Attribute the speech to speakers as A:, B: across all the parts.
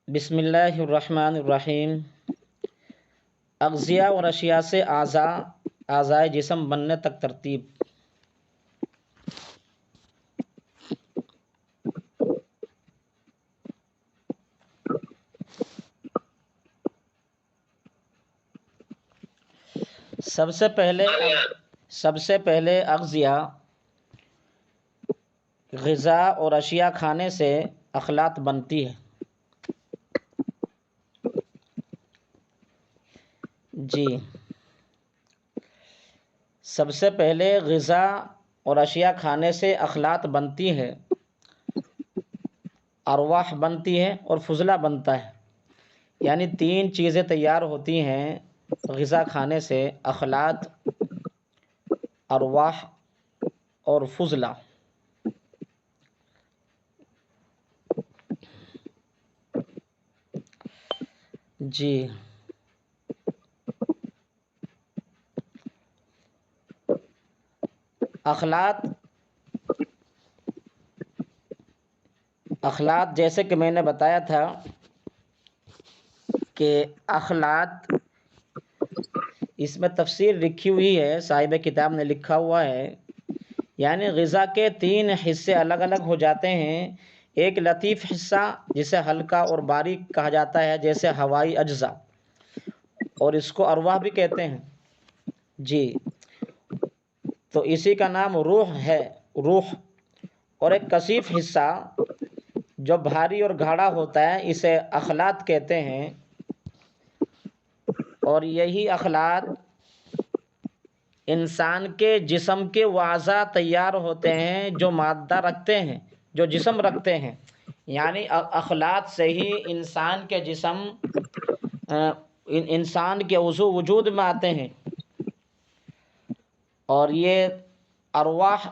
A: بسم اللہ الرحمن الرحیم۔ اغذیہ اور اشیاء سے اعضائے جسم بننے تک ترتیب۔ سب سے پہلے اغذیہ غذا اور اشیاء کھانے سے اخلاط بنتی ہے۔ جی، سب سے پہلے غذا اور اشیاء کھانے سے اخلاط بنتی ہے، ارواح بنتی ہے اور فضلہ بنتا ہے۔ یعنی تین چیزیں تیار ہوتی ہیں غذا کھانے سے: اخلاط، ارواح اور فضلہ۔ جی، اخلاط جیسے کہ میں نے بتایا تھا کہ اخلاط، اس میں تفسیر لکھی ہوئی ہے، صاحب کتاب نے لکھا ہوا ہے، یعنی غذا کے تین حصے الگ الگ ہو جاتے ہیں۔ ایک لطیف حصہ جسے ہلکا اور باریک کہا جاتا ہے، جیسے ہوائی اجزاء، اور اس کو ارواح بھی کہتے ہیں۔ جی، تو اسی کا نام روح ہے، روح۔ اور ایک کثیف حصہ جو بھاری اور گاڑھا ہوتا ہے، اسے اخلاط کہتے ہیں۔ اور یہی اخلاط انسان کے جسم کے وہ اعضاء تیار ہوتے ہیں جو مادہ رکھتے ہیں، جو جسم رکھتے ہیں۔ یعنی اخلاط سے ہی انسان کے جسم، انسان کے عضو وجود میں آتے ہیں۔ اور یہ ارواح،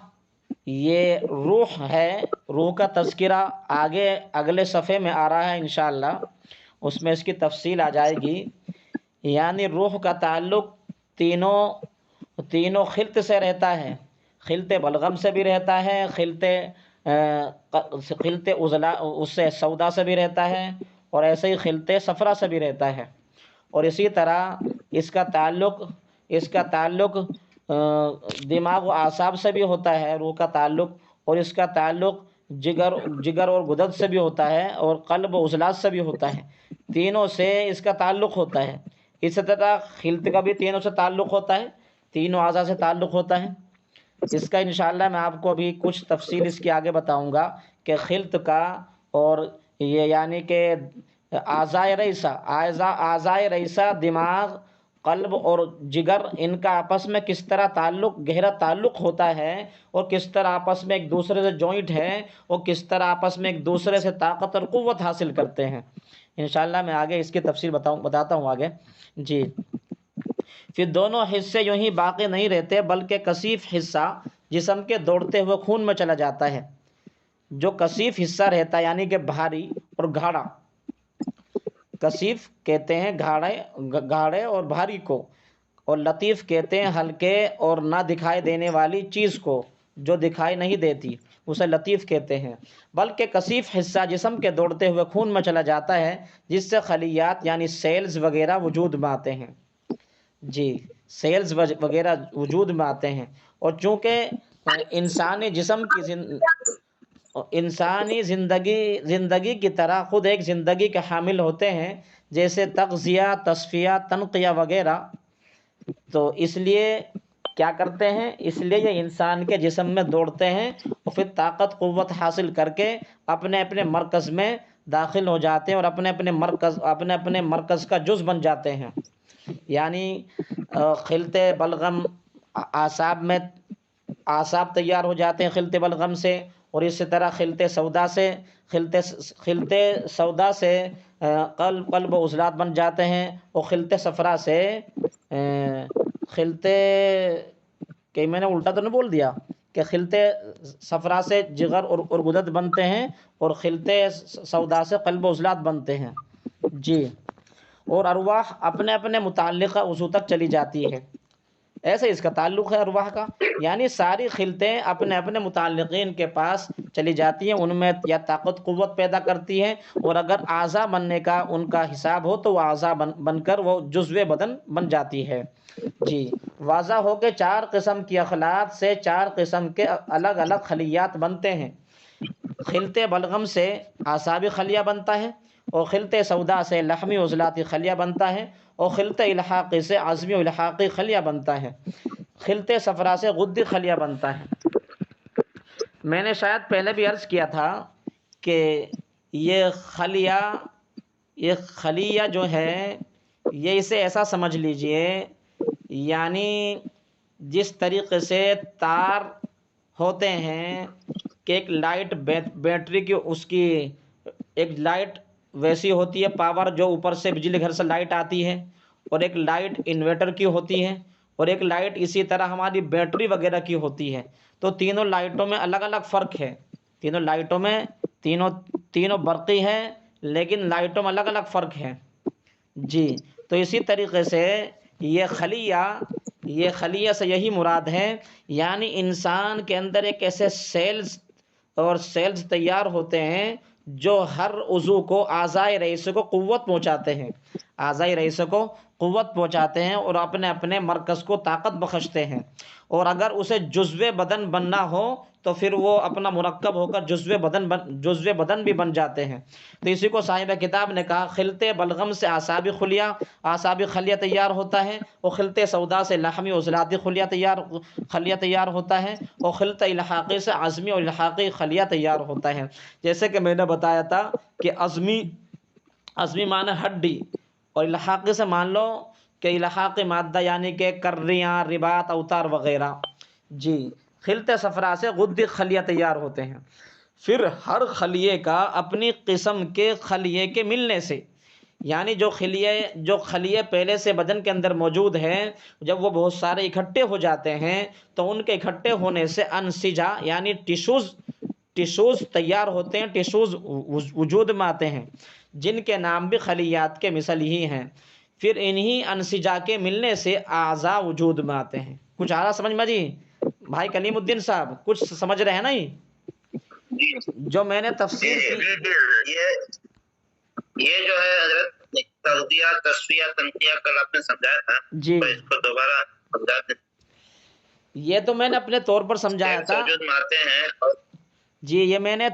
A: یہ روح ہے۔ روح کا تذکرہ آگے اگلے صفحے میں آ رہا ہے انشاءاللہ، اس میں اس کی تفصیل آ جائے گی۔ یعنی روح کا تعلق تینوں خلط سے رہتا ہے۔ خلط بلغم سے بھی رہتا ہے، خلط عضلا اس سے سودا سے بھی رہتا ہے، اور ایسے ہی خلط صفرا سے بھی رہتا ہے۔ اور اسی طرح اس کا تعلق دماغ و اعصاب سے بھی ہوتا ہے، روح کا تعلق، اور اس کا تعلق جگر اور غدد سے بھی ہوتا ہے، اور قلب و عضلات سے بھی ہوتا ہے۔ تینوں سے اس کا تعلق ہوتا ہے۔ اسی طرح خلط کا بھی تینوں سے تعلق ہوتا ہے، تینوں اعضاء سے تعلق ہوتا ہے۔ اس کا انشاءاللہ میں آپ کو ابھی کچھ تفصیل اس کی آگے بتاؤں گا کہ خلط کا، اور یہ یعنی کہ اعضائے رئیسہ دماغ، قلب اور جگر، ان کا آپس میں کس طرح گہرا تعلق ہوتا ہے، اور کس طرح آپس میں ایک دوسرے سے جوائنٹ ہے، اور کس طرح آپس میں ایک دوسرے سے طاقت اور قوت حاصل کرتے ہیں۔ انشاءاللہ میں آگے اس کی تفصیل بتاتا ہوں آگے۔ جی، پھر دونوں حصے یوں ہی باقی نہیں رہتے، بلکہ کثیف حصہ جسم کے دوڑتے ہوئے خون میں چلا جاتا ہے۔ جو کثیف حصہ رہتا ہے یعنی کہ بھاری اور گاڑھا، کثیف کہتے ہیں گاڑھے اور بھاری کو، اور لطیف کہتے ہیں ہلکے اور نہ دکھائی دینے والی چیز کو، جو دکھائی نہیں دیتی اسے لطیف کہتے ہیں۔ بلکہ کثیف حصہ جسم کے دوڑتے ہوئے خون میں چلا جاتا ہے، جس سے خلیات یعنی سیلز وغیرہ وجود میں آتے ہیں۔ جی، سیلز وغیرہ وجود میں آتے ہیں۔ اور چونکہ انسانی زندگی کی طرح خود ایک زندگی کے حامل ہوتے ہیں، جیسے تغذیہ، تصفیہ، تنقیہ وغیرہ، تو اس لیے کیا کرتے ہیں، اس لیے یہ انسان کے جسم میں دوڑتے ہیں، اور پھر طاقت قوت حاصل کر کے اپنے اپنے مرکز میں داخل ہو جاتے ہیں، اور اپنے اپنے مرکز کا جز بن جاتے ہیں۔ یعنی خلط بلغم، اعصاب تیار ہو جاتے ہیں خلط بلغم سے، اور اسی طرح خلط سودا سے قلب و عضلات بن جاتے ہیں، اور خلط صفرا سے کہ میں نے الٹا تو نہیں بول دیا کہ خلط صفرا سے جگر اور غدد بنتے ہیں، اور خلط سودا سے قلب و عضلات بنتے ہیں۔ جی، اور ارواح اپنے اپنے متعلقہ عضو تک چلی جاتی ہے۔ ایسے اس کا تعلق ہے ارواح کا، یعنی ساری خلطیں اپنے اپنے متعلقین کے پاس چلی جاتی ہیں، ان میں یا طاقت قوت پیدا کرتی ہیں، اور اگر اعضا بننے کا ان کا حساب ہو تو وہ اعضا بن کر وہ جزو بدن بن جاتی ہے۔ جی، واضح ہو کہ چار قسم کی اخلاط سے چار قسم کے الگ الگ خلیات بنتے ہیں۔ خلط بلغم سے اعصابی خلیہ بنتا ہے، اور خلط سودا سے لحمی عضلاتی خلیہ بنتا ہے، اور خلط الحاقی سے عظمی الحاقی خلیہ بنتا ہے، خلط صفرا سے غدی خلیہ بنتا ہے۔ میں نے شاید پہلے بھی عرض کیا تھا کہ یہ خلیہ، یہ خلیہ جو ہے، یہ اسے ایسا سمجھ لیجئے، یعنی جس طریقے سے تار ہوتے ہیں کہ ایک لائٹ بیٹری کی اس کی ایک لائٹ ویسی ہوتی ہے پاور، جو اوپر سے بجلی گھر سے لائٹ آتی ہے، اور ایک لائٹ انورٹر کی ہوتی ہے، اور ایک لائٹ اسی طرح ہماری بیٹری وغیرہ کی ہوتی ہے۔ تو تینوں لائٹوں میں الگ الگ فرق ہے، تینوں لائٹوں میں تینوں برقی ہیں لیکن لائٹوں میں الگ الگ فرق ہے۔ جی، تو اسی طریقے سے یہ خلیہ سے یہی مراد ہے، یعنی انسان کے اندر ایک ایسے سیلز تیار ہوتے ہیں جو ہر عضو کو، اعضائے رئیس کو قوت پہنچاتے ہیں، اعضائے رئیس کو قوت پہنچاتے ہیں اور اپنے اپنے مرکز کو طاقت بخشتے ہیں، اور اگر اسے جزو بدن بننا ہو تو پھر وہ اپنا مرکب ہو کر جزو بدن بھی بن جاتے ہیں۔ تو اسی کو صاحب کتاب نے کہا خلط بلغم سے اعصابی خلیہ تیار ہوتا ہے، اور خلط سودا سے لحمی عضلاتی خلیہ تیار ہوتا ہے، اور خلط الحاقی سے عظمی اور الحاقی خلیہ تیار ہوتا ہے۔ جیسے کہ میں نے بتایا تھا کہ عظمی معنی ہڈی، اور الحاقی سے مان لو کہ الحاقی مادہ یعنی کہ کریاں، رباط، اوتار وغیرہ۔ جی، خلط صفرا سے غدی خلیہ تیار ہوتے ہیں۔ پھر ہر خلیے کا اپنی قسم کے خلیے کے ملنے سے، یعنی جو خلیے پہلے سے بدن کے اندر موجود ہیں، جب وہ بہت سارے اکٹھے ہو جاتے ہیں تو ان کے اکٹھے ہونے سے انسجہ یعنی ٹیشوز تیار ہوتے ہیں، ٹیشوز وجود میں آتے ہیں، جن کے نام بھی خلیات کے مثل ہی ہیں۔ پھر انہی انسجہ کے ملنے سے اعضاء وجود میں آتے ہیں۔ کچھ آ رہا سمجھ میں جی؟ بھائی کلیم الدین صاحب کچھ سمجھ رہے ہیں نا؟ جو میں نے تفسیر کی،
B: یہ جو ہے حضرت تغذیہ، تصفیہ، تنقیہ کل آپ نے سمجھایا تھا،
A: جی
B: تو اس کو دوبارہ سمجھا دیں۔
A: یہ تو میں نے اپنے طور پر سمجھایا تھا
B: وجود میں آتے ہیں اور
A: جی، یہ میں نے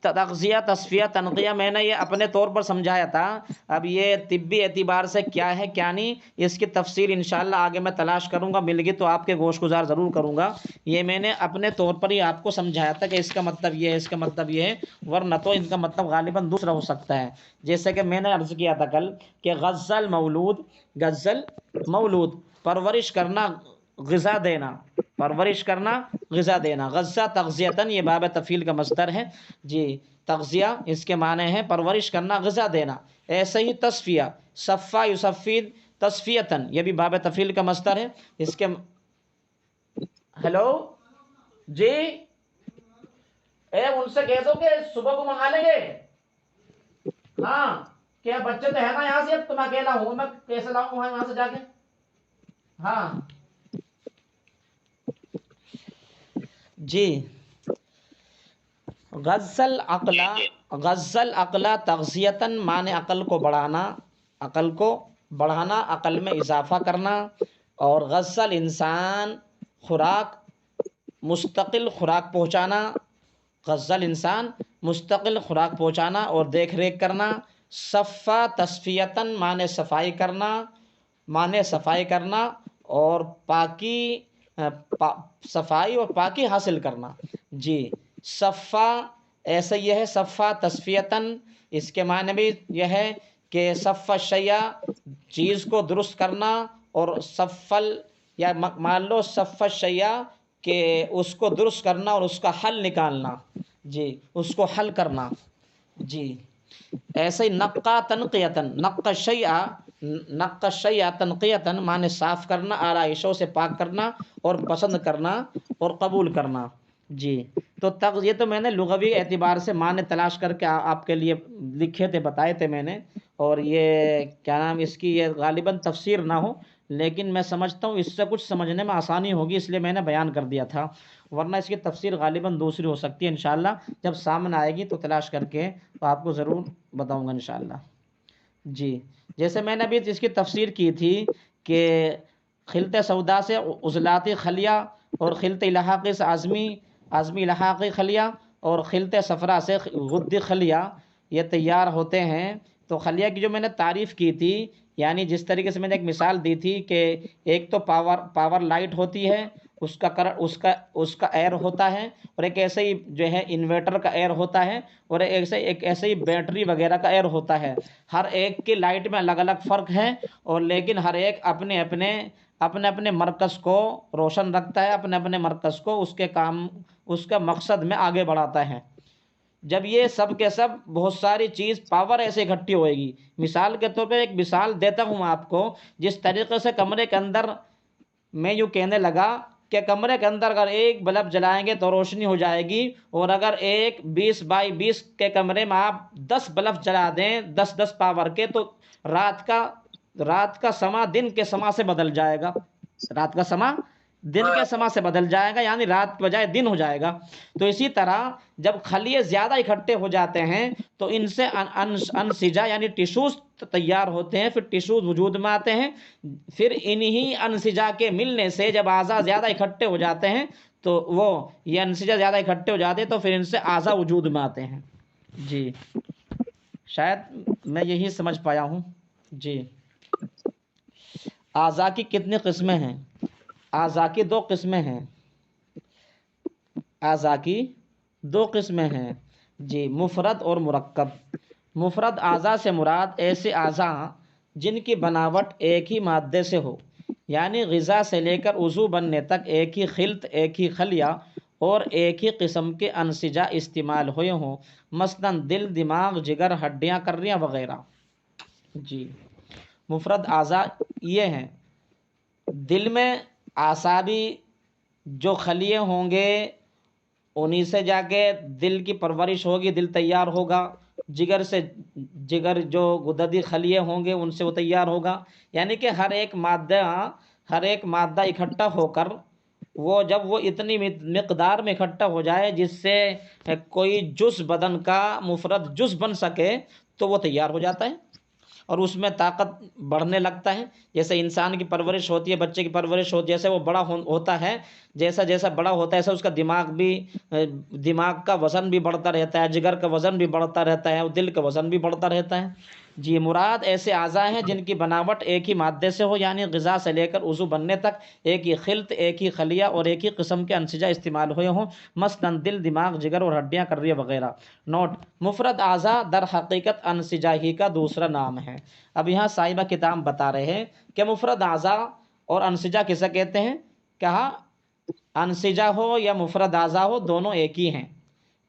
A: تغذیہ، تصفیہ، تنقیہ میں نے یہ اپنے طور پر سمجھایا تھا۔ اب یہ طبی اعتبار سے کیا ہے کیا نہیں، اس کی تفسیر انشاءاللہ آگے میں تلاش کروں گا، مل گئی تو آپ کے گوش گزار ضرور کروں گا۔ یہ میں نے اپنے طور پر ہی آپ کو سمجھایا تھا کہ اس کا مطلب یہ ہے، اس کا مطلب یہ ہے، ورنہ تو ان کا مطلب غالباً دوسرا ہو سکتا ہے۔ جیسے کہ میں نے عرض کیا تھا کل کہ غزل مولود پرورش کرنا، غذا دینا، پرورش کرنا، غذا دینا۔ غزہ تغذیتاً، یہ باب تفعیل کا مصدر ہے جی، تغذیہ اس کے معنی ہے پرورش کرنا، غذا دینا۔ ایسے ہی تصفیہ، صفا یصفید تصفیتاً، یہ بھی باب تفعیل کا مصدر ہے۔ اس کے ہیلو جی، ان سے کہہ دو کہ صبح کو منگا لیں گے۔ ہاں، کیا بچے تو ہے نا یہاں سے، اب تم اکیلا ہوں، میں کیسے لاؤں وہاں سے جا کے؟ ہاں جی، غزل عقلا تغذیتاً معنی عقل کو بڑھانا، عقل میں اضافہ کرنا، اور غزل انسان مستقل خوراک پہنچانا اور دیکھ ریکھ کرنا۔ صفا تصفیتاً معنی صفائی کرنا اور صفائی اور پاکی حاصل کرنا۔ جی، صفا ایسا یہ ہے، صفا تصفیتاً اس کے معنی بھی یہ ہے کہ صف شیء چیز کو درست کرنا، اور یا مان لو صف شیء کہ اس کو درست کرنا اور اس کا حل نکالنا۔ جی، اس کو حل کرنا۔ جی، ایسے ہی نقا تنقیتاً، نقا شیء تنقیتاً معنی صاف کرنا، آرائشوں سے پاک کرنا اور پسند کرنا اور قبول کرنا۔ جی، تو یہ تو میں نے لغوی اعتبار سے معنی تلاش کر کے آپ کے لیے لکھے تھے، بتائے تھے میں نے، اور یہ کیا نام اس کی، یہ غالباً تفسیر نہ ہو، لیکن میں سمجھتا ہوں اس سے کچھ سمجھنے میں آسانی ہوگی، اس لیے میں نے بیان کر دیا تھا، ورنہ اس کی تفسیر غالباً دوسری ہو سکتی ہے۔ انشاءاللہ جب سامنے آئے گی تو تلاش کر کے تو آپ کو ضرور بتاؤں گا انشاءاللہ۔ جی، جیسے میں نے ابھی اس کی تفسیر کی تھی کہ خلط سودا سے عضلاتی خلیہ، اور خلط الحاقی سے عظمی الحاقی خلیہ، اور خلط صفرا سے غدی خلیہ یہ تیار ہوتے ہیں۔ تو خلیہ کی جو میں نے تعریف کی تھی، یعنی جس طریقے سے میں نے ایک مثال دی تھی کہ ایک تو پاور لائٹ ہوتی ہے، اس کا ایئر ہوتا ہے، اور ایک ایسے ہی جو ہے انورٹر کا ایئر ہوتا ہے، اور ایک ایسے ہی بیٹری وغیرہ کا ایئر ہوتا ہے۔ ہر ایک کی لائٹ میں الگ الگ فرق ہے، اور لیکن ہر ایک اپنے اپنے مرکز کو روشن رکھتا ہے، اپنے اپنے مرکز کو اس کا مقصد میں آگے بڑھاتا ہے۔ جب یہ سب کے سب بہت ساری چیز پاور ایسے اکٹھی ہوئے گی، مثال کے طور پہ ایک مثال دیتا ہوں آپ کو، جس طریقے سے کمرے کے اندر میں یوں کہنے لگا کہ کمرے کے اندر اگر ایک بلب جلائیں گے تو روشنی ہو جائے گی، اور اگر ایک 20x20 کے کمرے میں آپ 10 بلب جلا دیں 10 پاور کے، تو رات کا سما دن کے سما سے بدل جائے گا، رات کا سما دن کے سما سے بدل جائے گا، یعنی رات کے بجائے دن ہو جائے گا۔ تو اسی طرح جب خلیے زیادہ اکٹھے ہو جاتے ہیں تو ان سے انسجہ یعنی ٹیشوز تیار ہوتے ہیں، پھر ٹیشوز وجود میں آتے ہیں، پھر انہی انسجہ کے ملنے سے جب اعضاء زیادہ اکٹھے ہو جاتے ہیں تو یہ انسجہ زیادہ اکٹھے ہو جاتے ہیں تو پھر ان سے اعضاء وجود میں آتے ہیں۔ جی، شاید میں یہی سمجھ پایا ہوں۔ جی، اعضاء کی کتنی قسمیں ہیں؟ اعضاء کی 2 قسمیں ہیں، اعضاء کی 2 قسمیں ہیں۔ جی، مفرد اور مرکب۔ مفرد اعضاء سے مراد ایسے اعضاء جن کی بناوٹ ایک ہی مادے سے ہو، یعنی غذا سے لے کر عضو بننے تک ایک ہی خلط، ایک ہی خلیہ اور ایک ہی قسم کے انسجہ استعمال ہوئے ہوں، مثلاً دل، دماغ، جگر، ہڈیاں، کریاں وغیرہ۔ جی، مفرد اعضاء یہ ہیں، دل میں اعصابی جو خلیے ہوں گے انہی سے جا کے دل کی پرورش ہوگی، دل تیار ہوگا۔ جگر جو غددی خلیے ہوں گے ان سے وہ تیار ہوگا، یعنی کہ ہر ایک مادہ اکٹھا ہو کر جب وہ اتنی مقدار میں اکٹھا ہو جائے جس سے کوئی جز بدن کا مفرد جز بن سکے تو وہ تیار ہو جاتا ہے، اور اس میں طاقت بڑھنے لگتا ہے۔ جیسے انسان کی پرورش ہوتی ہے، بچے کی پرورش ہوتی ہے، جیسے وہ بڑا ہوتا ہے، جیسا بڑا ہوتا ہے ایسا اس کا دماغ کا وزن بھی بڑھتا رہتا ہے، جگر کا وزن بھی بڑھتا رہتا ہے، اور دل کا وزن بھی بڑھتا رہتا ہے۔ جی، مراد ایسے اعضاء ہیں جن کی بناوٹ ایک ہی مادے سے ہو، یعنی غذا سے لے کر عضو بننے تک ایک ہی خلط، ایک ہی خلیہ اور ایک ہی قسم کے انسجہ استعمال ہوئے ہوں، مثلاً دل، دماغ، جگر اور ہڈیاں، کریے وغیرہ۔ نوٹ: مفرد اعضاء در حقیقت انسجہ ہی کا دوسرا نام ہے۔ اب یہاں صاحبہ کتاب بتا رہے ہیں کہ مفرد اعضاء اور انسجہ کسے کہتے ہیں؟ کہا انسجہ ہو یا مفرد اعضاء ہو دونوں ایک ہی ہیں،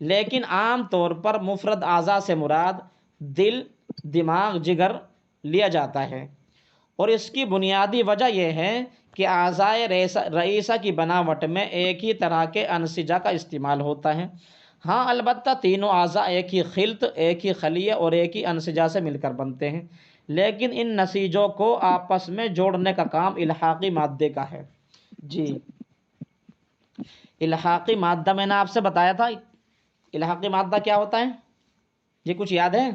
A: لیکن عام طور پر مفرد اعضاء سے مراد دل، دماغ، جگر لیا جاتا ہے، اور اس کی بنیادی وجہ یہ ہے کہ اعضاء رئیسہ کی بناوٹ میں ایک ہی طرح کے انسجہ کا استعمال ہوتا ہے۔ ہاں البتہ تینوں اعضاء ایک ہی خلط، ایک ہی خلیہ اور ایک ہی انسجہ سے مل کر بنتے ہیں، لیکن ان نسیجوں کو آپس میں جوڑنے کا کام الحاقی مادے کا ہے۔ جی، الحاقی مادہ میں نے آپ سے بتایا تھا، الحاقی مادہ کیا ہوتا ہے؟ یہ کچھ یاد ہے؟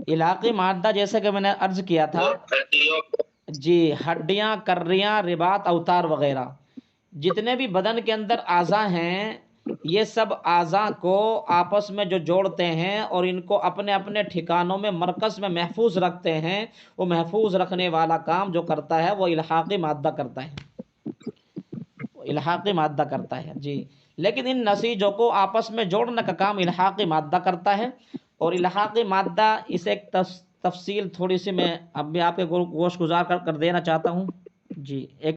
A: الحاقی مادہ جیسے کہ میں نے عرض کیا تھا، جی، ہڈیاں، کریاں، رباط، اوتار وغیرہ، جتنے بھی بدن کے اندر اعضاء ہیں یہ سب اعضاء کو آپس میں جو جوڑتے ہیں اور ان کو اپنے اپنے ٹھکانوں میں مرکز میں محفوظ رکھتے ہیں، وہ محفوظ رکھنے والا کام جو کرتا ہے وہ الحاقی مادہ کرتا ہے، الحاقی مادہ کرتا ہے۔ جی، لیکن ان نسیجوں کو آپس میں جوڑنے کا کام الحاقی مادہ کرتا ہے، اور الحاقی مادہ اسے ایک تفصیل تھوڑی سی میں اب بھی آپ کے گوش گزار کر دینا چاہتا ہوں۔ جی، ایک